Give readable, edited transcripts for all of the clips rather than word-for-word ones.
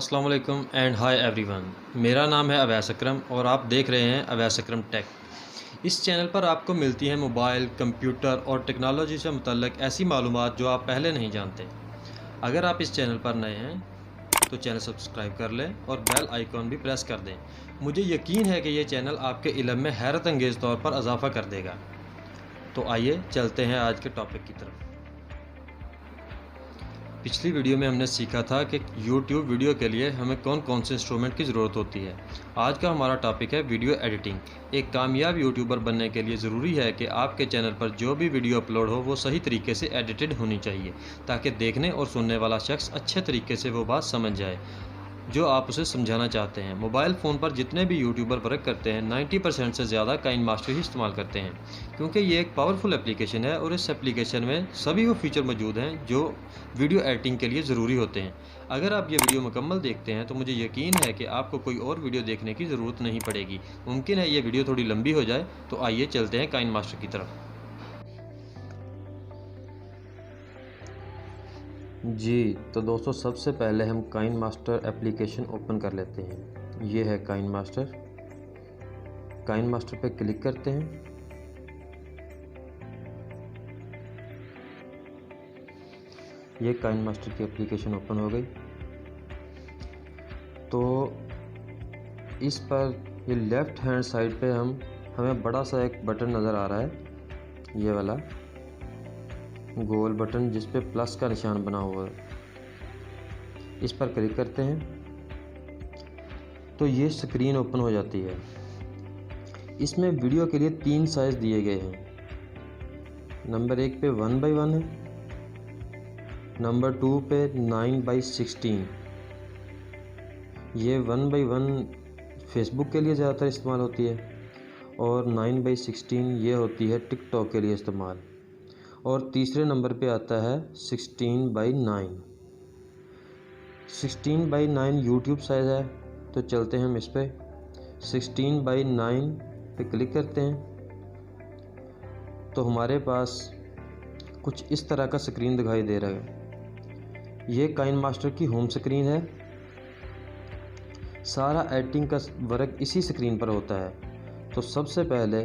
अस्सलाम वालेकुम and hi everyone. मेरा नाम है अवैस अकरम और आप देख रहे हैं अवैस अकरम टेक। इस चैनल पर आपको मिलती हैं मोबाइल, कंप्यूटर और टेक्नोलॉजी से मुतल्लिक ऐसी मालूमात जो आप पहले नहीं जानते। अगर आप इस चैनल पर नए हैं तो चैनल सब्सक्राइब कर लें और बेल आइकॉन भी प्रेस कर दें। मुझे यकीन है कि ये चैनल आपके इल्म में हैरत अंगेज़ तौर पर इजाफ़ा कर देगा। तो आइए चलते हैं आज के टॉपिक की तरफ। पिछली वीडियो में हमने सीखा था कि YouTube वीडियो के लिए हमें कौन कौन से इंस्ट्रूमेंट की ज़रूरत होती है। आज का हमारा टॉपिक है वीडियो एडिटिंग। एक कामयाब यूट्यूबर बनने के लिए ज़रूरी है कि आपके चैनल पर जो भी वीडियो अपलोड हो वो सही तरीके से एडिटेड होनी चाहिए, ताकि देखने और सुनने वाला शख्स अच्छे तरीके से वो बात समझ जाए जो आप उसे समझाना चाहते हैं। मोबाइल फ़ोन पर जितने भी यूट्यूबर वर्क करते हैं 90% से ज़्यादा काइन मास्टर ही इस्तेमाल करते हैं, क्योंकि ये एक पावरफुल एप्लीकेशन है और इस एप्लीकेशन में सभी वो फीचर मौजूद हैं जो वीडियो एडिटिंग के लिए ज़रूरी होते हैं। अगर आप ये वीडियो मुकम्मल देखते हैं तो मुझे यकीन है कि आपको कोई और वीडियो देखने की ज़रूरत नहीं पड़ेगी। मुमकिन है ये वीडियो थोड़ी लंबी हो जाए, तो आइए चलते हैं काइन मास्टर की तरफ। जी, तो दोस्तों सबसे पहले हम काइन मास्टर एप्लीकेशन ओपन कर लेते हैं। ये है काइन मास्टर। काइन मास्टर पे क्लिक करते हैं। ये काइन मास्टर की एप्लीकेशन ओपन हो गई। तो इस पर ये लेफ़्ट हैंड साइड पे हमें बड़ा सा एक बटन नज़र आ रहा है, ये वाला गोल बटन जिस पे प्लस का निशान बना हुआ है। इस पर क्लिक करते हैं तो ये स्क्रीन ओपन हो जाती है। इसमें वीडियो के लिए 3 साइज़ दिए गए हैं। नंबर 1 पे 1:1 है, नंबर 2 पे 9:16। ये 1:1 फेसबुक के लिए ज़्यादातर इस्तेमाल होती है और 9:16 ये होती है टिकटॉक के लिए इस्तेमाल। और तीसरे नंबर पे आता है 16:9। 16:9 यूट्यूब साइज़ है, तो चलते हैं हम इस पे 16:9 पे क्लिक करते हैं। तो हमारे पास कुछ इस तरह का स्क्रीन दिखाई दे रहा है। ये काइन मास्टर की होम स्क्रीन है। सारा एडिटिंग का वर्क इसी स्क्रीन पर होता है। तो सबसे पहले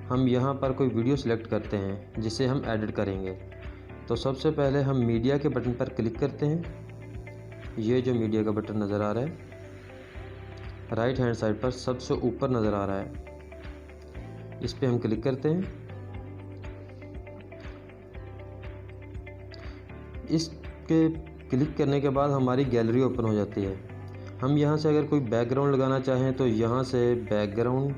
हम यहाँ पर कोई वीडियो सेलेक्ट करते हैं जिसे हम एडिट करेंगे। तो सबसे पहले हम मीडिया के बटन पर क्लिक करते हैं। ये जो मीडिया का बटन नज़र आ रहा है राइट हैंड साइड पर सबसे ऊपर नज़र आ रहा है, इस पे हम क्लिक करते हैं। इसके क्लिक करने के बाद हमारी गैलरी ओपन हो जाती है। हम यहाँ से अगर कोई बैकग्राउंड लगाना चाहें तो यहाँ से बैकग्राउंड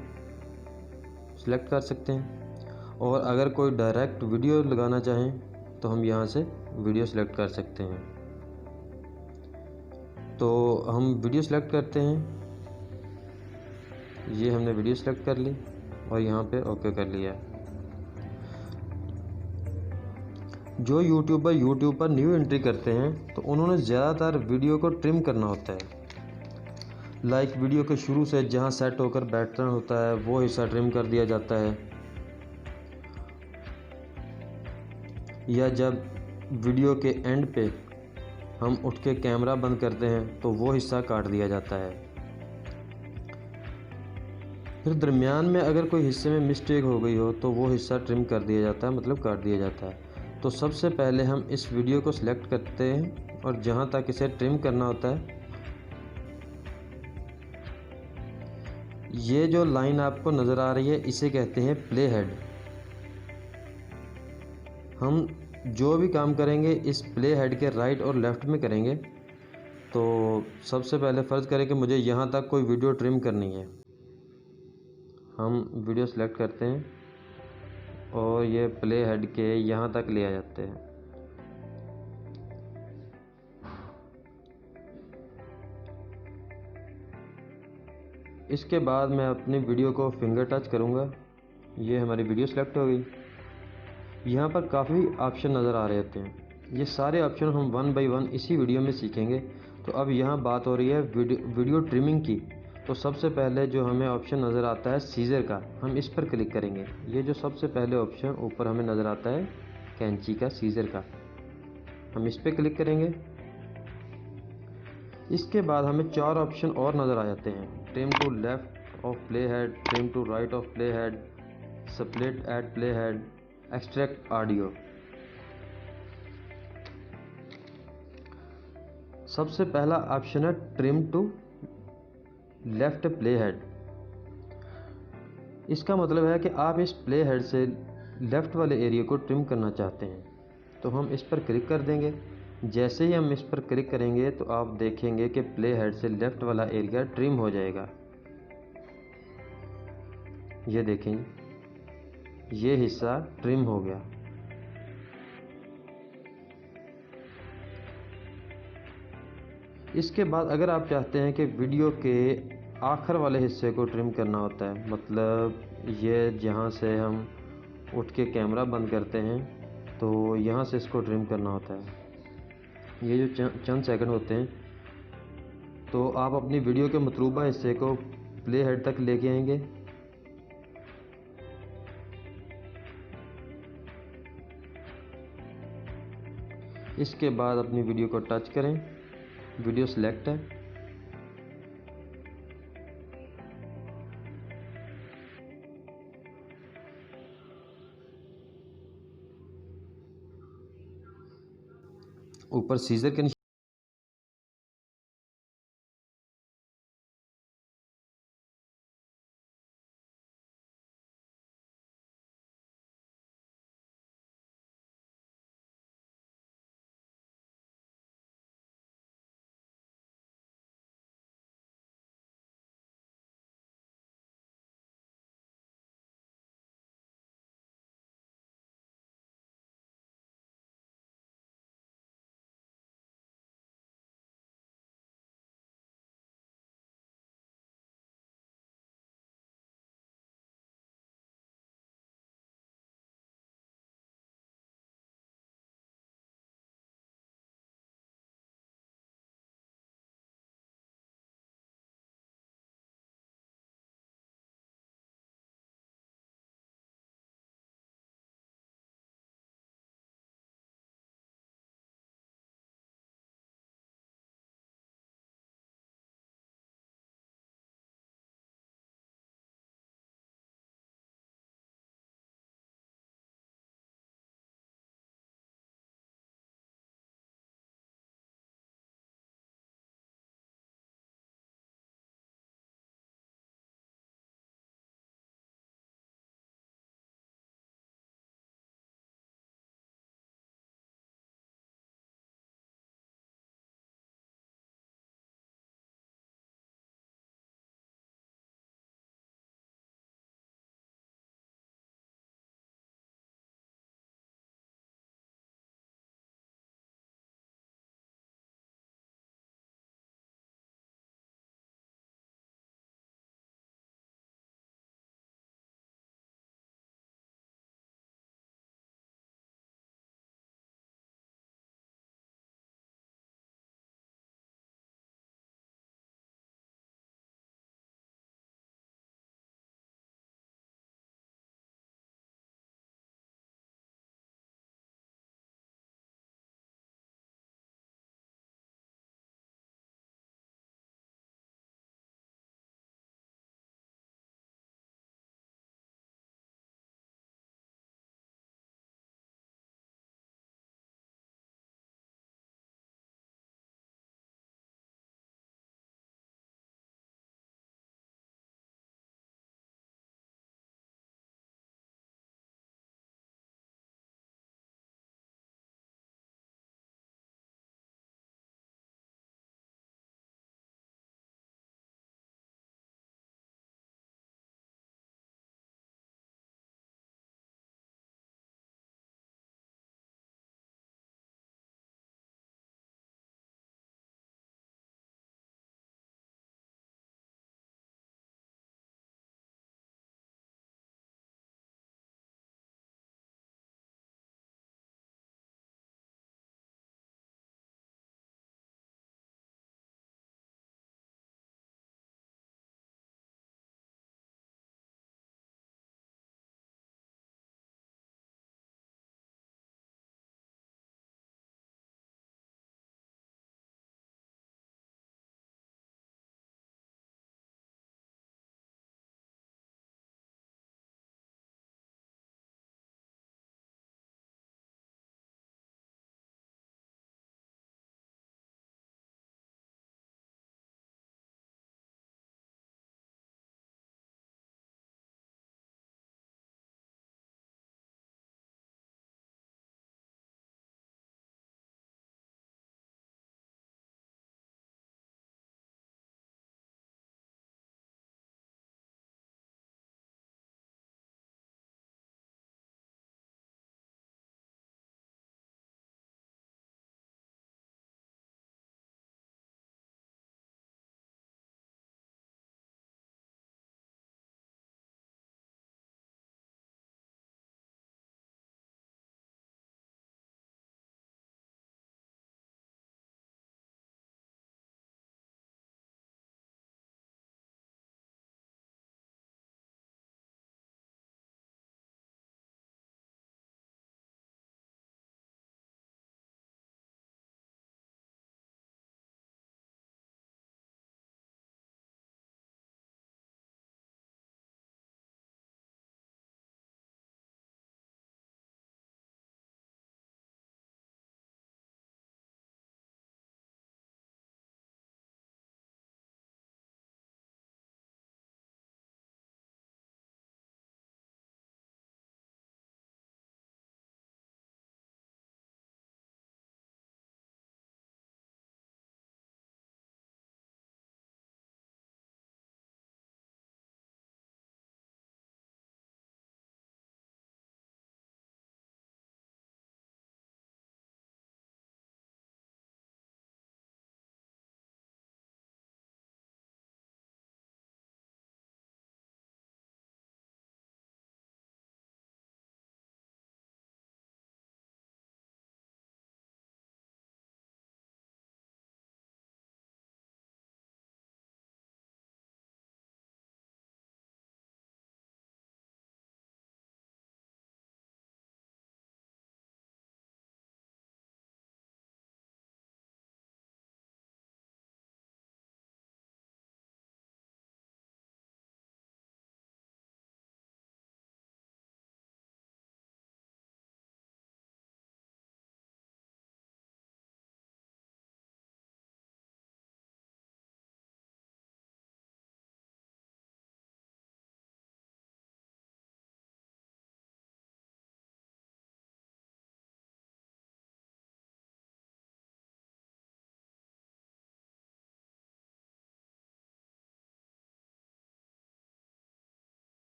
सेलेक्ट कर सकते हैं, और अगर कोई डायरेक्ट वीडियो लगाना चाहें तो हम यहाँ से वीडियो सेलेक्ट कर सकते हैं। तो हम वीडियो सेलेक्ट करते हैं। ये हमने वीडियो सेलेक्ट कर ली और यहाँ पे ओके कर लिया। जो यूट्यूबर यूट्यूब पर न्यू एंट्री करते हैं तो उन्होंने ज़्यादातर वीडियो को ट्रिम करना होता है। लाइक वीडियो के शुरू से जहाँ सेट होकर बैठना होता है वो हिस्सा ट्रिम कर दिया जाता है, या जब वीडियो के एंड पे हम उठ के कैमरा बंद करते हैं तो वो हिस्सा काट दिया जाता है। फिर दरमियान में अगर कोई हिस्से में मिस्टेक हो गई हो तो वो हिस्सा ट्रिम कर दिया जाता है, मतलब काट दिया जाता है। तो सबसे पहले हम इस वीडियो को सिलेक्ट करते हैं और जहाँ तक इसे ट्रिम करना होता है, ये जो लाइन आपको नज़र आ रही है इसे कहते हैं प्ले हेड। हम जो भी काम करेंगे इस प्ले हेड के राइट और लेफ़्ट में करेंगे। तो सबसे पहले फ़र्ज़ करें कि मुझे यहाँ तक कोई वीडियो ट्रिम करनी है। हम वीडियो सेलेक्ट करते हैं और ये प्ले हेड के यहाँ तक ले आ जाते हैं। इसके बाद मैं अपनी वीडियो को फिंगर टच करूँगा। ये हमारी वीडियो सेलेक्ट हो गई। यहाँ पर काफ़ी ऑप्शन नज़र आ रहे होते हैं। ये सारे ऑप्शन हम 1 बाय 1 इसी वीडियो में सीखेंगे। तो अब यहाँ बात हो रही है वीडियो ट्रिमिंग की। तो सबसे पहले जो हमें ऑप्शन नज़र आता है सीज़र का, हम इस पर क्लिक करेंगे। ये जो सबसे पहले ऑप्शन ऊपर हमें नज़र आता है कैंची का, सीज़र का, हम इस पर क्लिक करेंगे। इसके बाद हमें 4 ऑप्शन और नज़र आ जाते हैं। Trim to left of play head, trim to right of play head, split at play head, extract audio. सबसे पहला ऑप्शन है trim to left play head. इसका मतलब है कि आप इस प्ले हेड से लेफ़्ट वाले एरिया को ट्रिम करना चाहते हैं, तो हम इस पर क्लिक कर देंगे। जैसे ही हम इस पर क्लिक करेंगे तो आप देखेंगे कि प्ले हेड से लेफ़्ट वाला एरिया ट्रिम हो जाएगा। ये देखें, ये हिस्सा ट्रिम हो गया। इसके बाद अगर आप चाहते हैं कि वीडियो के आखिर वाले हिस्से को ट्रिम करना होता है, मतलब ये जहाँ से हम उठ के कैमरा बंद करते हैं तो यहाँ से इसको ट्रिम करना होता है, ये जो चंद सेकंड होते हैं, तो आप अपनी वीडियो के मतलूबा हिस्से को प्ले हेड तक लेके आएंगे। इसके बाद अपनी वीडियो को टच करें, वीडियो सिलेक्ट है, ऊपर सीजर के